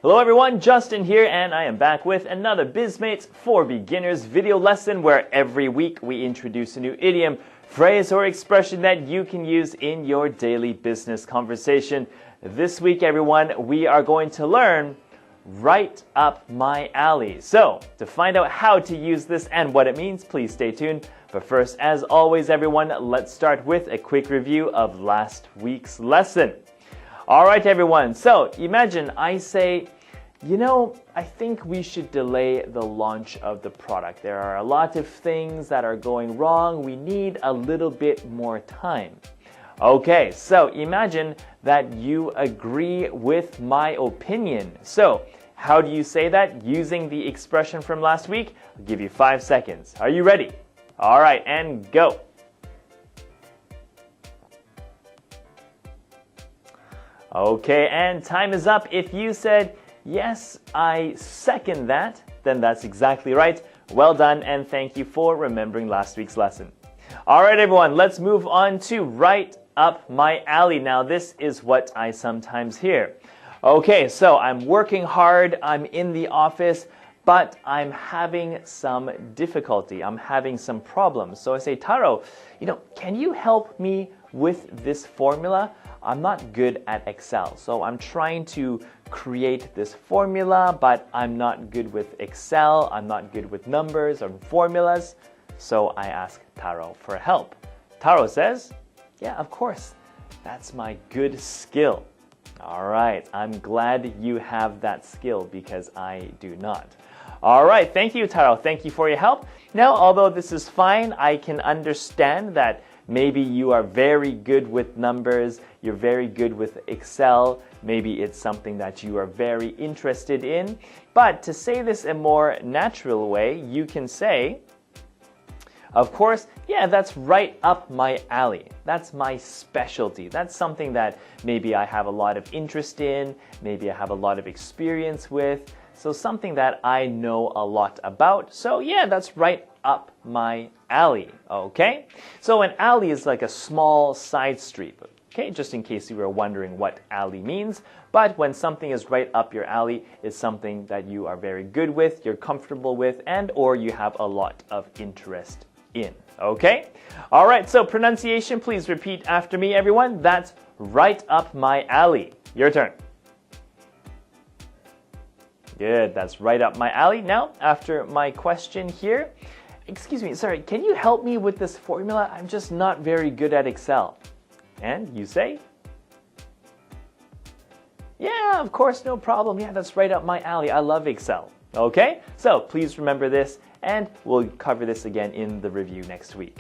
Hello everyone, Justin here, and I am back with another Bizmates for Beginners video lesson where every week we introduce a new idiom, phrase, or expression that you can use in your daily business conversation. This week, everyone, we are going to learn right up my alley. So, to find out how to use this and what it means, please stay tuned. But first, as always, everyone, let's start with a quick review of last week's lesson. Alright, everyone, so imagine I say, I think we should delay the launch of the product. There are a lot of things that are going wrong. We need a little bit more time. Okay, so imagine that you agree with my opinion. So, how do you say that? Using the expression from last week? I'll give you 5 seconds. Are you ready? Alright, and go. Okay, and time is up. If you said, yes, I second that, then that's exactly right. Well done, and thank you for remembering last week's lesson. Alright, everyone, let's move on to right up my alley. Now, this is what I sometimes hear. Okay, so I'm working hard, I'm in the office, but I'm having some difficulty. I'm having some problems. So I say, Taro, can you help me with this formula? I'm not good at Excel, so I'm trying to create this formula, but I'm not good with Excel. I'm not good with numbers or formulas. So I ask Taro for help. Taro says, yeah, of course. That's my good skill. All right, I'm glad you have that skill because I do not. All right, thank you, Taro. Thank you for your help. Now, although this is fine, I can understand that maybe you are very good with numbers, you're very good with Excel, maybe it's something that you are very interested in. But to say this a more natural way, you can say, of course, yeah, that's right up my alley. That's my specialty. That's something that maybe I have a lot of interest in, maybe I have a lot of experience with, so something that I know a lot about. So yeah, that's right up my alley, okay? So an alley is like a small side street, okay? Just in case you were wondering what alley means. But when something is right up your alley, it's something that you are very good with, you're comfortable with, and or you have a lot of interest in, okay? All right, so pronunciation, please repeat after me, everyone. That's right up my alley. Your turn. Good, that's right up my alley. Now, after my question here, excuse me, sorry, can you help me with this formula? I'm just not very good at Excel. And you say, yeah, of course, no problem. Yeah, that's right up my alley. I love Excel. Okay, so please remember this, and we'll cover this again in the review next week.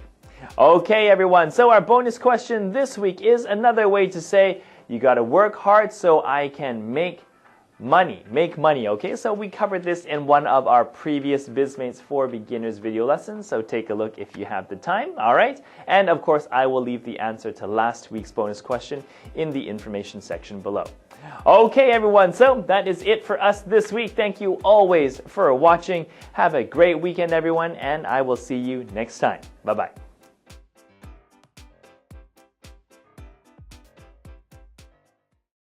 Okay, everyone, so our bonus question this week is another way to say you gotta work hard so I can make money, okay? So we covered this in one of our previous Bizmates for Beginners video lessons, so take a look if you have the time, all right? And of course, I will leave the answer to last week's bonus question in the information section below. Okay, everyone, so that is it for us this week. Thank you always for watching. Have a great weekend, everyone, and I will see you next time. Bye-bye.